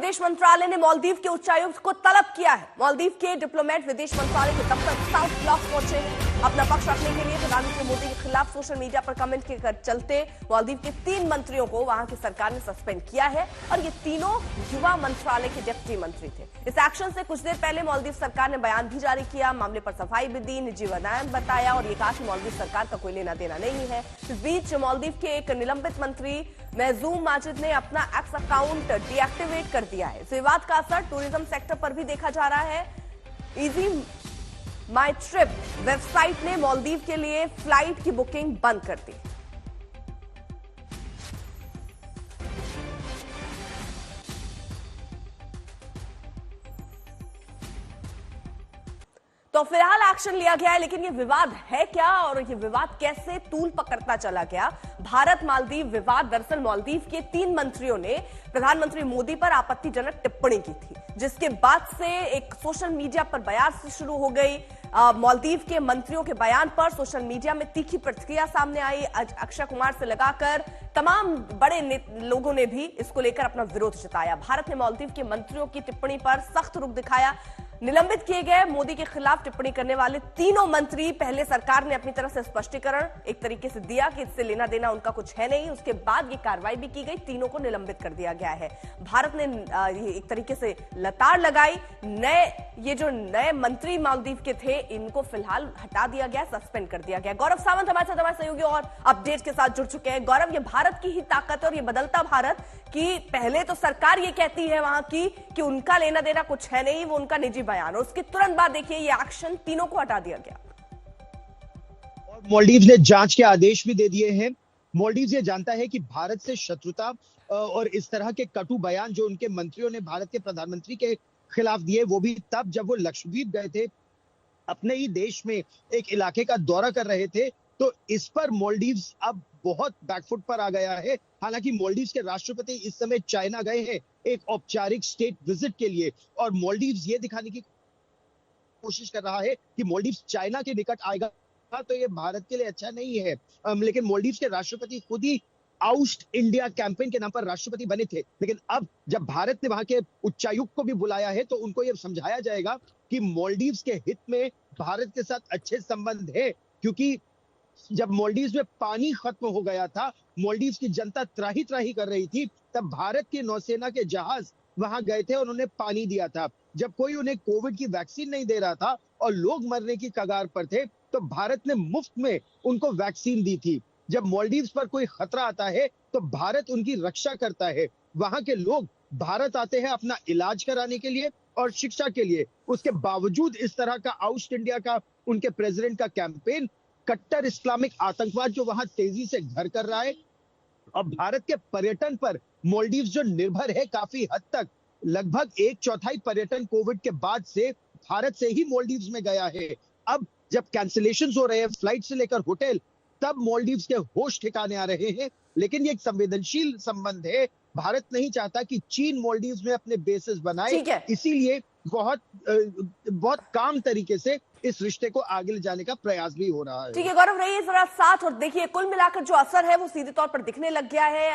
विदेश मंत्रालय ने मालदीव के उच्चायुक्त को तलब किया है। मालदीव के डिप्लोमेट विदेश मंत्रालय के दफ्तर साउथ ब्लॉक पहुंचे हैं अपना पक्ष रखने के लिए। प्रधानमंत्री मोदी के खिलाफ सोशल मीडिया पर कमेंट के चलते मालदीव के 3 मंत्रियों को वहां की सरकार ने सस्पेंड किया है और ये तीनों युवा मंत्रालय के डिप्टी मंत्री थे। इस एक्शन से कुछ देर पहले मालदीव सरकार ने बयान भी जारी किया, मामले पर सफाई भी दी, निजी बयान बताया और ये कहा कि मालदीव सरकार का कोई लेना देना नहीं है। इस बीच मालदीव के एक निलंबित मंत्री महजूम माजिद ने अपना एक्स अकाउंट डीएक्टिवेट कर दिया है। इस विवाद का असर टूरिज्म सेक्टर पर भी देखा जा रहा है। इजी माई ट्रिप वेबसाइट ने मालदीव के लिए फ्लाइट की बुकिंग बंद कर दी। तो फिलहाल एक्शन लिया गया है, लेकिन ये विवाद है क्या और ये विवाद कैसे तूल पकड़ता चला गया? भारत मालदीव विवाद दरअसल मालदीव के 3 मंत्रियों ने प्रधानमंत्री मोदी पर आपत्तिजनक टिप्पणी की थी, जिसके बाद से एक सोशल मीडिया पर बयान शुरू हो गई। मालदीव के मंत्रियों के बयान पर सोशल मीडिया में तीखी प्रतिक्रिया सामने आई। अक्षय कुमार से लगाकर तमाम बड़े लोगों ने भी इसको लेकर अपना विरोध जताया। भारत ने मालदीव के मंत्रियों की टिप्पणी पर सख्त रुख दिखाया। निलंबित किए गए मोदी के खिलाफ टिप्पणी करने वाले तीनों मंत्री, पहले सरकार ने अपनी तरफ से स्पष्टीकरण एक तरीके से दिया कि इससे लेना देना उनका कुछ है नहीं। उसके बाद ये कार्रवाई भी की गई, तीनों को निलंबित कर दिया गया है। भारत ने एक तरीके से लताड़ लगाई। ये जो नए मंत्री मालदीव के थे, इनको फिलहाल हटा दिया गया, सस्पेंड कर दिया गया। गौरव सावंत हमारे साथ, हमारे सहयोगी और अपडेट के साथ जुड़ चुके हैं। गौरव, ये भारत की ही ताकत है और ये बदलता भारत कि पहले तो सरकार ये कहती है वहां की कि उनका लेना देना कुछ है नहीं, वो उनका निजी बयान, और उसके तुरंत बाद देखिए ये एक्शन, तीनों को हटा दिया गया। और मालदीव ने जांच के आदेश भी दे दिए हैं। मालदीव ये जानता है कि भारत से शत्रुता और इस तरह के कटु बयान जो उनके मंत्रियों ने भारत के प्रधानमंत्री के खिलाफ दिए, वो भी तब जब वो लक्षद्वीप गए थे, अपने ही देश में एक इलाके का दौरा कर रहे थे। तो इस पर मालदीव अब बहुत बैकफुट पर आ गया है। हालांकि मालदीव के राष्ट्रपति इस समय चाइना गए हैं एक औपचारिक स्टेट विजिट के लिए, और मालदीव ये दिखाने की कोशिश कर रहा है कि मालदीव चाइना के निकट आएगा तो ये भारत के लिए अच्छा नहीं है। लेकिन मालदीव के राष्ट्रपति खुद ही आउस्ट इंडिया कैंपेन के नाम पर राष्ट्रपति बने थे, लेकिन अब जब भारत ने वहां के उच्चायुक्त को भी बुलाया है तो उनको यह समझाया जाएगा कि मालदीव के हित में भारत के साथ अच्छे संबंध है। क्योंकि जब मालदीव में पानी खत्म हो गया था, मालदीव की जनता त्राही त्राही कर रही थी, तब भारत की नौसेना के जहाज वहां गए थे और उन्होंने पानी दिया था। जब कोई उन्हें कोविड की वैक्सीन नहीं दे रहा था और लोग मरने की कगार पर थे, तो भारत ने मुफ्त में उनको वैक्सीन दी थी। जब मालदीव पर कोई खतरा आता है तो भारत उनकी रक्षा करता है। वहां के लोग भारत आते हैं अपना इलाज कराने के लिए और शिक्षा के लिए। उसके बावजूद इस तरह का आउस्ट इंडिया का उनके प्रेसिडेंट का कैंपेन, कट्टर इस्लामिक आतंकवाद जो वहां तेजी से घर कर रहा है, और भारत के पर्यटन पर मालदीव जो निर्भर है काफी हद तक, लगभग 1/4 पर्यटन कोविड के बाद से भारत से ही मालदीव में गया है। अब जब कैंसिलेशंस हो रहे हैं फ्लाइट से लेकर होटल, तब मालदीव के होश ठिकाने आ रहे हैं। लेकिन ये एक संवेदनशील संबंध है। भारत नहीं चाहता कि चीन मालदीव में अपने बेसेस बनाए, इसीलिए बहुत काम तरीके से इस रिश्ते को आगे ले जाने का प्रयास भी हो रहा है। ठीक है गौरव, रहिए जरा साथ और देखिए कुल मिलाकर जो असर है वो सीधे तौर पर दिखने लग गया है।